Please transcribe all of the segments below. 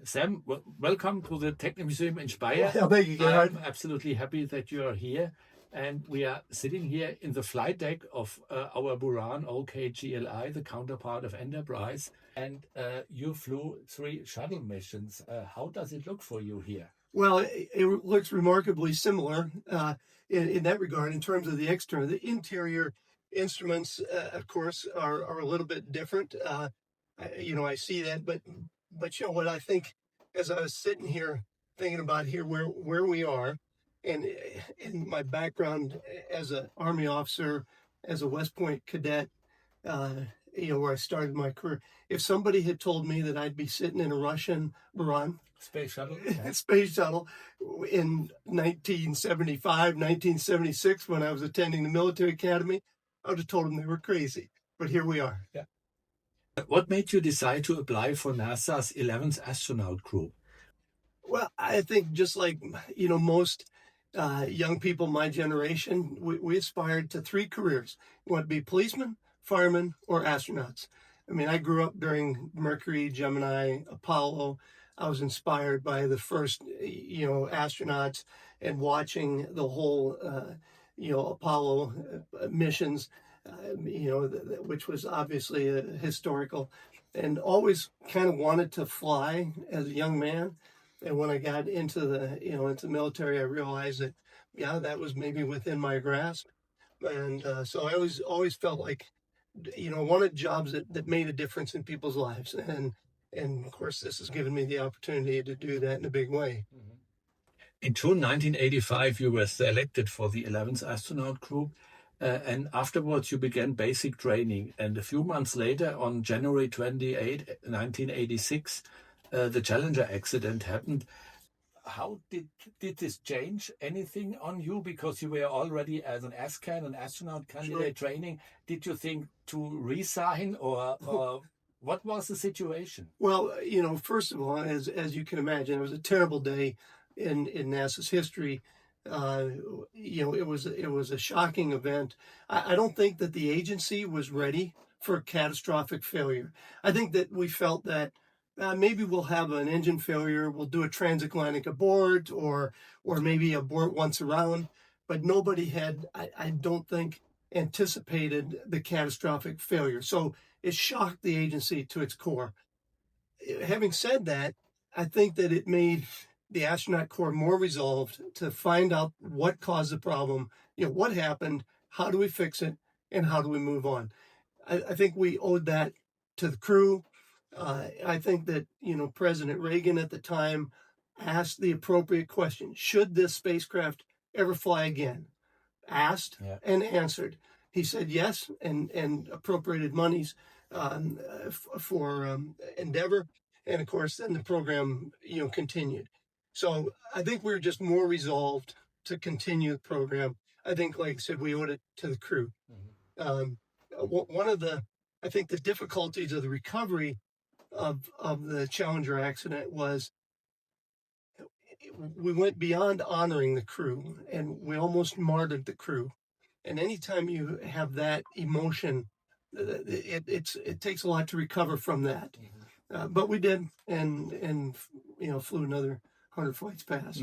Sam, welcome to the Technik Museum in Speyer. Yeah, thank you, Gerhard. I'm absolutely happy that you are here. And we are sitting here in the flight deck of our BURAN OK-GLI, the counterpart of Enterprise. And you flew 3 shuttle missions. How does it look for you here? Well, it looks remarkably similar in that regard in terms of the external. The interior instruments, of course, are a little bit different. I see that, but you know what I think as I was sitting here thinking about here where we are, and in my background as an Army officer, as a West Point cadet, where I started my career. If somebody had told me that I'd be sitting in a Russian BURAN Space shuttle? space shuttle in 1975, 1976, when I was attending the military academy, I would have told them they were crazy. But here we are. Yeah. What made you decide to apply for NASA's 11th astronaut group? Well, I think just like, most young people my generation, we aspired to 3 careers. We want to be policemen, firemen, or astronauts. I mean, I grew up during Mercury, Gemini, Apollo. I was inspired by the first, astronauts and watching the whole, Apollo missions, which was obviously historical, and always kind of wanted to fly as a young man. And when I got into the military, I realized that, that was maybe within my grasp. And so I always felt like, wanted jobs that made a difference in people's lives. And of course, this has given me the opportunity to do that in a big way. In June 1985, you were selected for the 11th astronaut group. And afterwards, you began basic training. And a few months later, on January 28, 1986, the Challenger accident happened. How did this change anything on you? Because you were already as an ASCAN, an astronaut candidate training. Did you think to resign or what was the situation? Well, first of all, as you can imagine, it was a terrible day in NASA's history. It was a shocking event. I don't think that the agency was ready for a catastrophic failure. I think that we felt that maybe we'll have an engine failure, we'll do a transatlantic abort, or maybe abort once around, but nobody had, I don't think, anticipated the catastrophic failure. So it shocked the agency to its core. Having said that, I think that it made the astronaut corps more resolved to find out what caused the problem, what happened, how do we fix it, and how do we move on. I think we owed that to the crew. I think that, President Reagan at the time asked the appropriate question. Should this spacecraft ever fly again? Asked and answered. He said yes and appropriated monies for Endeavor. And of course, then the program, continued. So I think we were just more resolved to continue the program. I think, like I said, we owed it to the crew. One of the difficulties of the recovery of the Challenger accident was we went beyond honoring the crew, and we almost martyred the crew. And anytime you have that emotion, it takes a lot to recover from that. But we did, and flew another 100 flights past.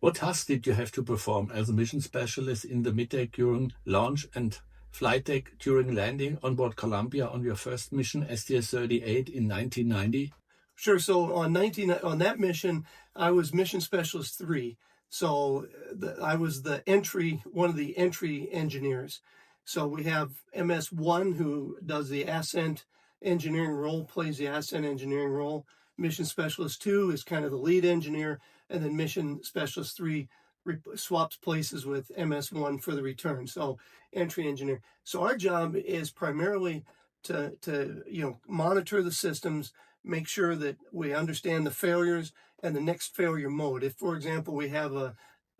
What tasks did you have to perform as a mission specialist in the middeck during launch and flight deck during landing on board Columbia on your first mission, STS-38, in 1990? Sure. So on that mission, I was Mission Specialist 3. So I was one of the entry engineers. So we have MS-1 who does the ascent engineering role, plays the ascent engineering role. Mission Specialist 2 is kind of the lead engineer, and then Mission Specialist 3 swaps places with MS-1 for the return. So entry engineer. So our job is primarily to monitor the systems, make sure that we understand the failures and the next failure mode. If, for example, we have a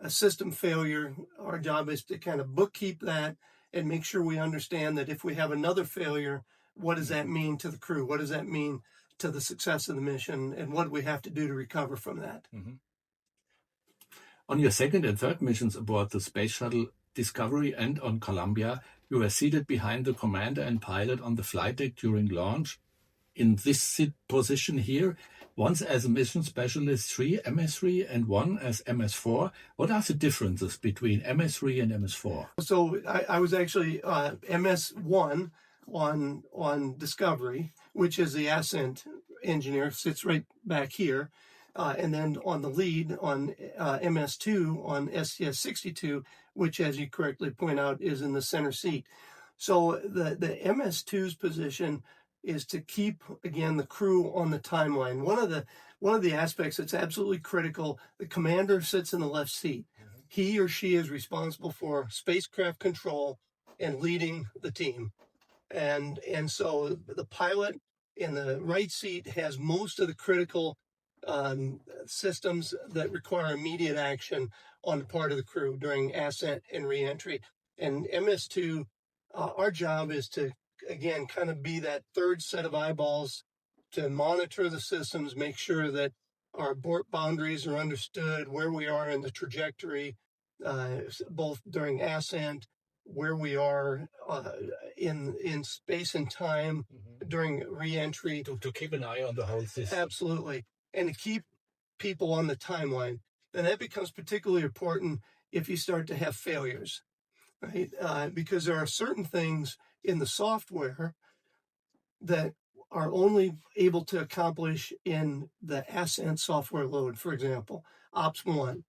system failure, our job is to kind of bookkeep that and make sure we understand that if we have another failure, what does that mean to the crew? What does that mean to the success of the mission? And what do we have to do to recover from that? On your second and third missions aboard the Space Shuttle Discovery and on Columbia, you were seated behind the commander and pilot on the flight deck during launch. In this position here, once as a mission specialist 3, MS3, and one as MS4. What are the differences between MS3 and MS4? So I was actually MS1 on Discovery, which is the ascent engineer, sits right back here. And then on the lead on MS2 on STS-62, which, as you correctly point out, is in the center seat. So the MS2's position is to keep, again, the crew on the timeline. One of the aspects that's absolutely critical, the commander sits in the left seat. He or she is responsible for spacecraft control and leading the team. And so the pilot in the right seat has most of the critical systems that require immediate action on the part of the crew during ascent and reentry. And MS2, our job is to, again, kind of be that third set of eyeballs to monitor the systems, make sure that our abort boundaries are understood, where we are in the trajectory, both during ascent, where we are in space and time during reentry. To keep an eye on the whole system. Absolutely. And to keep people on the timeline. And that becomes particularly important if you start to have failures, right? Because there are certain things in the software that are only able to accomplish in the ascent software load. For example, Ops 1,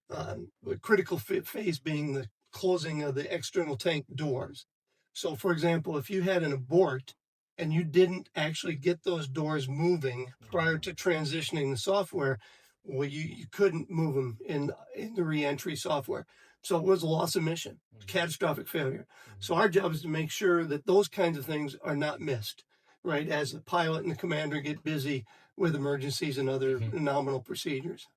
the critical phase being the closing of the external tank doors. So, for example, if you had an abort and you didn't actually get those doors moving prior to transitioning the software, well, you couldn't move them in the reentry software. So it was a loss of mission, catastrophic failure. So our job is to make sure that those kinds of things are not missed, right? As the pilot and the commander get busy with emergencies and other nominal procedures.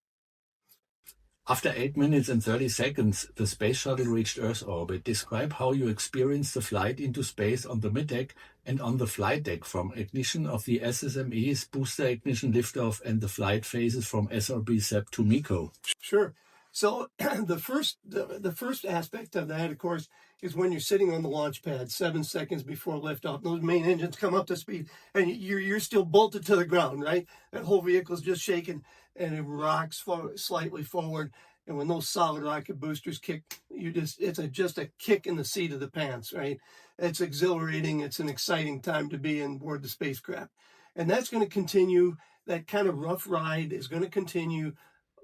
After 8 minutes and 30 seconds, the space shuttle reached Earth orbit. Describe how you experienced the flight into space on the middeck and on the flight deck, from ignition of the SSMEs, booster ignition liftoff, and the flight phases from SRB SEP to MECO. Sure. So the first aspect of that, of course, is when you're sitting on the launch pad 7 seconds before liftoff. Those main engines come up to speed, and you're still bolted to the ground, right? That whole vehicle's just shaking, and it rocks slightly forward. And when those solid rocket boosters kick, it's just a kick in the seat of the pants, right? It's exhilarating. It's an exciting time to be on board the spacecraft, and that's going to continue. That kind of rough ride is going to continue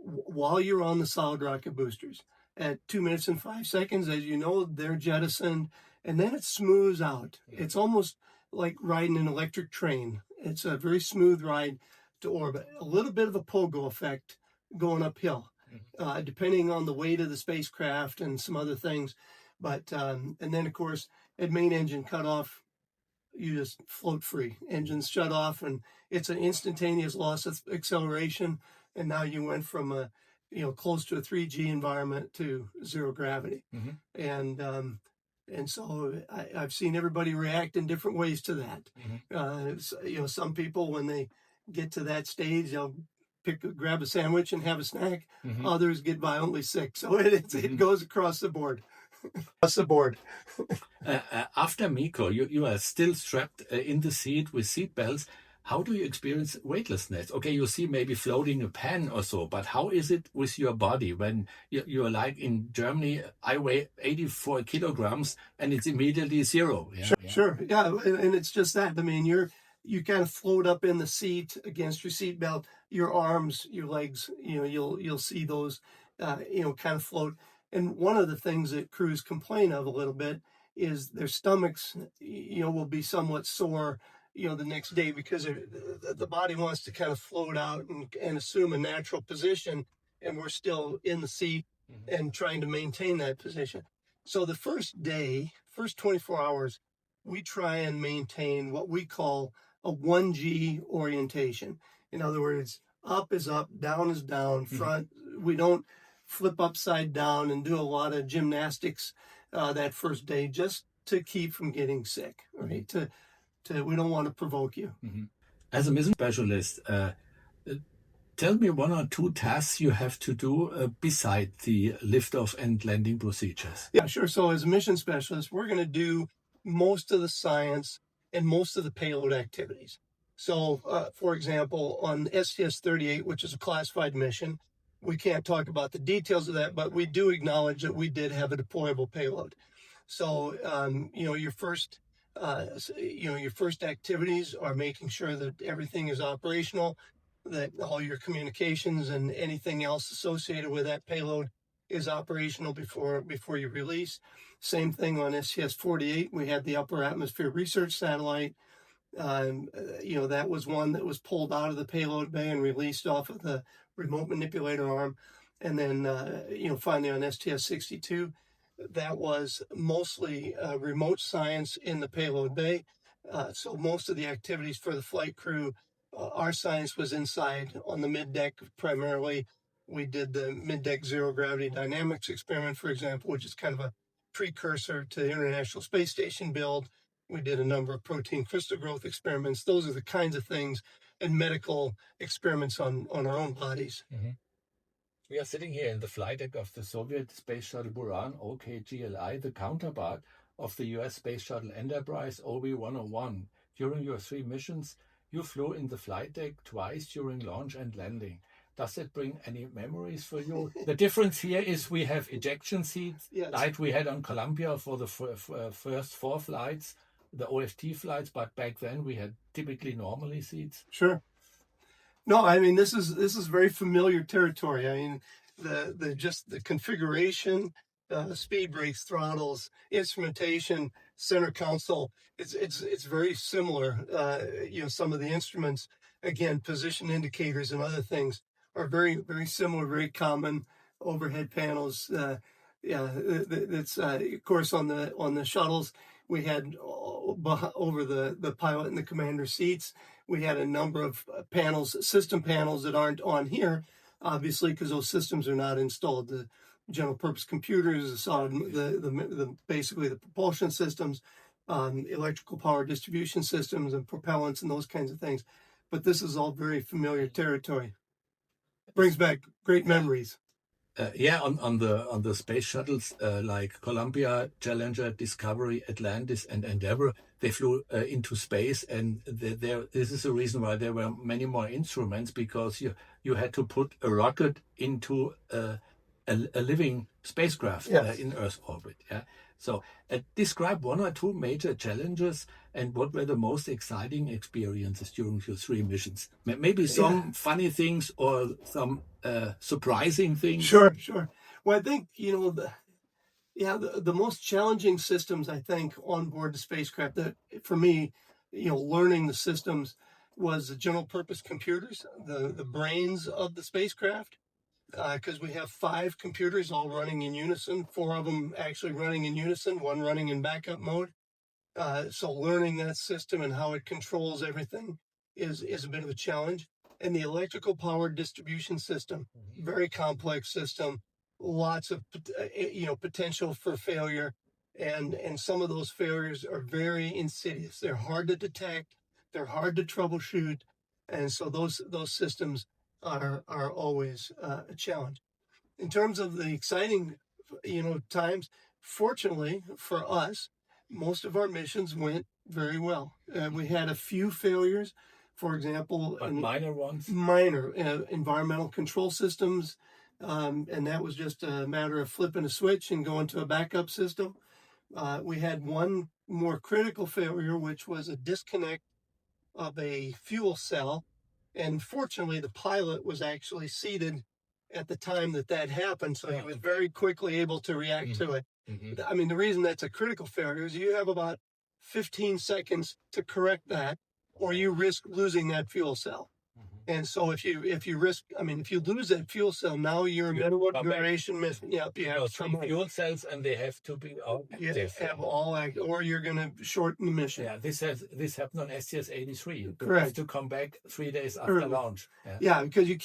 while you're on the solid rocket boosters. At 2 minutes and 5 seconds, as you know, they're jettisoned, and then it smooths out. It's almost like riding an electric train. It's a very smooth ride to orbit. A little bit of a pogo effect going uphill, depending on the weight of the spacecraft and some other things. But and then, of course, at main engine cutoff, you just float free. Engines shut off, and it's an instantaneous loss of acceleration. And now you went from a, close to a 3G environment to zero gravity. And so I've seen everybody react in different ways to that. Some people, when they get to that stage, they'll grab a sandwich and have a snack. Others get violently sick. So it goes across the board. After MECO, you are still strapped in the seat with seat belts. How do you experience weightlessness? Okay, you see maybe floating a pan or so, but how is it with your body when you're like in Germany? I weigh 84 kilograms and it's immediately zero. Sure. Yeah, and it's just that. I mean, you kind of float up in the seat against your seatbelt. Your arms, your legs, you'll see those, kind of float. And one of the things that crews complain of a little bit is their stomachs, will be somewhat sore, the next day, because the body wants to kind of float out and assume a natural position, and we're still in the seat and trying to maintain that position. So the first 24 hours, we try and maintain what we call a 1G orientation. In other words, up is up, down is down, front. We don't flip upside down and do a lot of gymnastics that first day, just to keep from getting sick, right? We don't want to provoke you. As a mission specialist, tell me 1 or 2 tasks you have to do beside the liftoff and landing procedures. Yeah, sure. So as a mission specialist, we're going to do most of the science and most of the payload activities. So, for example, on STS-38, which is a classified mission, we can't talk about the details of that, but we do acknowledge that we did have a deployable payload. So, your first, your first activities are making sure that everything is operational, that all your communications and anything else associated with that payload is operational before you release. Same thing on STS-48. We had the upper atmosphere research satellite. That was one that was pulled out of the payload bay and released off of the remote manipulator arm. And then, finally on STS-62, that was mostly remote science in the payload bay. So most of the activities for the flight crew, our science was inside on the mid-deck primarily. We did the mid-deck zero gravity dynamics experiment, for example, which is kind of a precursor to the International Space Station build. We did a number of protein crystal growth experiments. Those are the kinds of things, and medical experiments on our own bodies. Mm-hmm. We are sitting here in the flight deck of the Soviet space shuttle BURAN OK-GLI, the counterpart of the US space shuttle Enterprise OV-101. During your 3 missions, you flew in the flight deck twice during launch and landing. Does it bring any memories for you? The difference here is we have ejection seats, Yes. like we had on Columbia for the first 4 flights, the OFT flights, but back then we had typically normally seats. Sure. No, I mean, this is very familiar territory. I mean, the configuration, speed brakes, throttles, instrumentation, center console, it's very similar. Some of the instruments, again, position indicators and other things are very, very similar, very common. Overhead panels. That's of course on the shuttles we had over the pilot and the commander seats. We had a number of panels, system panels that aren't on here, obviously, because those systems are not installed. The general purpose computers, the basically the propulsion systems, electrical power distribution systems, and propellants and those kinds of things. But this is all very familiar territory. Brings back great memories. On the space shuttles like Columbia, Challenger, Discovery, Atlantis, and Endeavour, they flew into space, and this is the reason why there were many more instruments, because you had to put a rocket into a living spacecraft. Yes. In Earth orbit. Yeah. So describe 1 or 2 major challenges and what were the most exciting experiences during your 3 missions. Maybe some funny things or some surprising things. Sure. Well, I think, the most challenging systems, I think, on board the spacecraft, that for me, learning the systems was the general purpose computers, the brains of the spacecraft, because we have 5 computers all running in unison, 4 of them actually running in unison, 1 running in backup mode. So learning that system and how it controls everything is a bit of a challenge. And the electrical power distribution system, very complex system, lots of potential for failure, and some of those failures are very insidious. They're hard to detect, they're hard to troubleshoot, and so those systems are always a challenge. In terms of the exciting times, fortunately for us, most of our missions went very well. We had a few failures. For example, minor ones. Minor environmental control systems, and that was just a matter of flipping a switch and going to a backup system. We had one more critical failure, which was a disconnect of a fuel cell, and fortunately, the pilot was actually seated at the time that happened, so he was very quickly able to react to it. Mm-hmm. I mean, the reason that's a critical failure is you have about 15 seconds to correct that, or you risk losing that fuel cell. Mm-hmm. And so if you lose that fuel cell, now you're middle duration mission. Yep, you have 3 fuel cells, and they have to be all active. Have all active, or you're going to shorten the mission. Yeah, this happened on STS-83. Correct. You have to come back 3 days after launch. Yeah, because you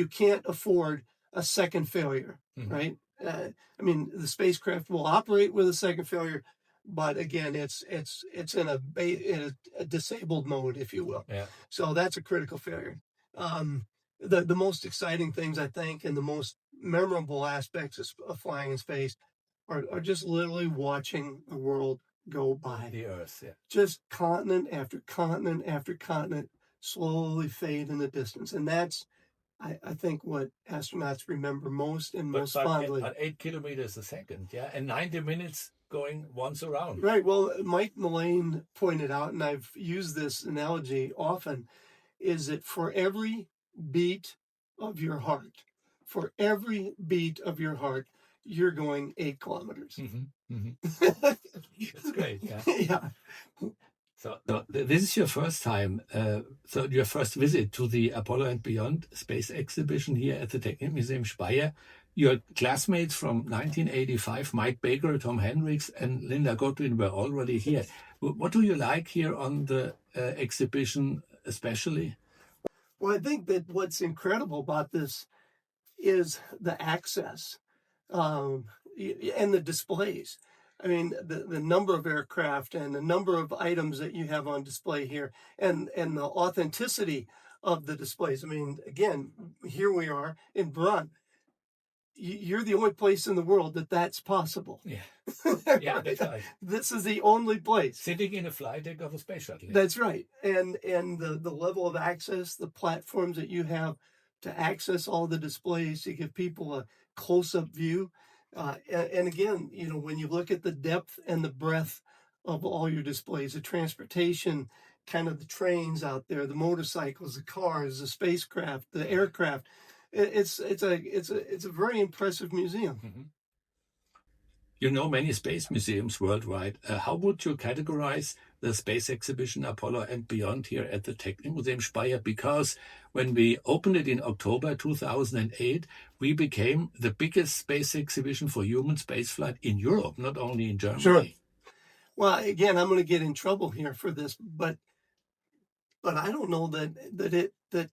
can't afford a second failure, right? The spacecraft will operate with a second failure, but again, it's in a disabled mode, if you will. Yeah. So that's a critical failure. The most exciting things, I think, and the most memorable aspects of flying in space are just literally watching the world go by. The Earth, yeah. Just continent after continent after continent, slowly fade in the distance. And that's, I think, what astronauts remember most and most fondly. At 8 kilometers a second, yeah, and 90 minutes going once around. Right. Well, Mike Mullane pointed out, and I've used this analogy often, is that for every beat of your heart, you're going 8 kilometers. That's great. Yeah. Yeah. So this is your first time, so your first visit to the Apollo and Beyond space exhibition here at the Technik Museum Speyer. Your classmates from 1985, Mike Baker, Tom Hendricks, and Linda Godwin were already here. What do you like here on the exhibition especially? Well, I think that what's incredible about this is the access and the displays. I mean, the number of aircraft and the number of items that you have on display here, and the authenticity of the displays. I mean, again, here we are in BURAN. You're the only place in the world that's possible. Yeah, yeah, that's right. This is the only place. Sitting in a flight deck of a space shuttle. That's right. And the level of access, the platforms that you have to access all the displays, to give people a close-up view. And again, you know, when you look at the depth and the breadth of all your displays, the transportation, kind of the trains out there, the motorcycles, the cars, the spacecraft, the aircraft, it's a very impressive museum. You know many space museums worldwide. How would you categorize the space exhibition Apollo and Beyond here at the Technik Museum Speyer? Because when we opened it in October 2008, we became the biggest space exhibition for human spaceflight in Europe, not only in Germany. Sure. Well, again, I'm going to get in trouble here for this, but I don't know that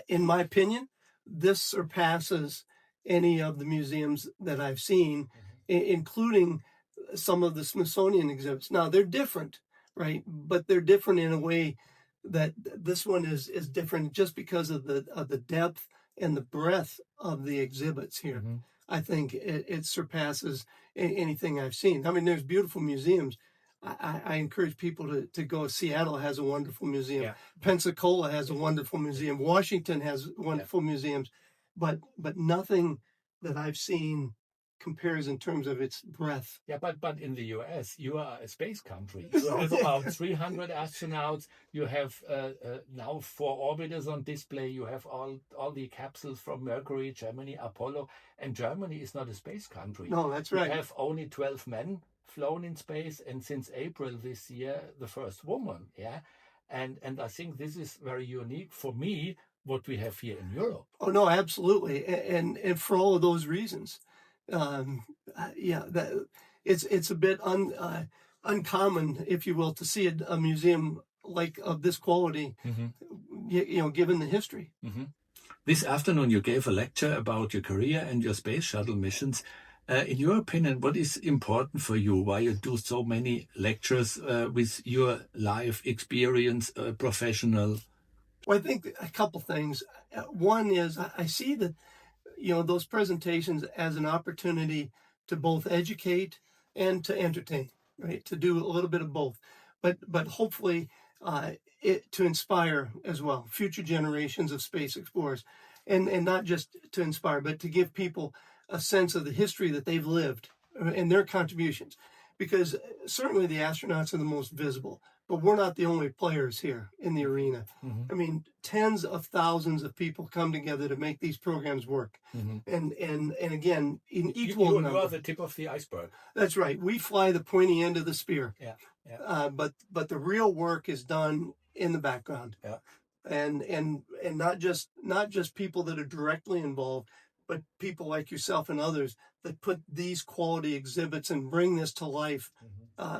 in my opinion, this surpasses any of the museums that I've seen, including some of the Smithsonian exhibits. Now, they're different, right? But they're different in a way that this one is different just because of the depth and the breadth of the exhibits here. I think it surpasses anything I've seen. I mean, there's beautiful museums. I encourage people to go. Seattle has a wonderful museum. Yeah. Pensacola has a wonderful museum. Washington has wonderful museums, but nothing that I've seen compares in terms of its breadth. Yeah, but in the US, you are a space country. You have about 300 astronauts. You have now 4 orbiters on display. You have all the capsules from Mercury, Germany, Apollo, and Germany is not a space country. No, that's right. We have only 12 men flown in space, and since April this year, the first woman. Yeah, and I think this is very unique for me, what we have here in Europe. Oh no, absolutely, and for all of those reasons. Yeah, it's a bit uncommon, if you will, to see a museum like of this quality, you know, given the history. This afternoon, you gave a lecture about your career and your space shuttle missions. In your opinion, what is important for you? Why you do so many lectures with your life experience, professional? Well, I think a couple things. One is I see that, you know, those presentations as an opportunity to both educate and to entertain, right? To do a little bit of both, but hopefully to inspire as well future generations of space explorers, and not just to inspire, but to give people a sense of the history that they've lived and their contributions. Because certainly the astronauts are the most visible, but we're not the only players here in the arena. I mean, tens of thousands of people come together to make these programs work. And again, in equal number. You are the tip of the iceberg. That's right. We fly the pointy end of the spear. Yeah. But the real work is done in the background. Yeah. And not just people that are directly involved, but people like yourself and others that put these quality exhibits and bring this to life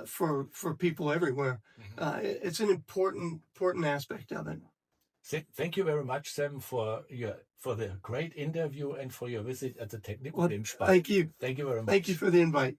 for people everywhere. It's an important aspect of it. Thank you very much, Sam, for the great interview and for your visit at the Technik Museum Speyer. Thank you. Thank you very much. Thank you for the invite.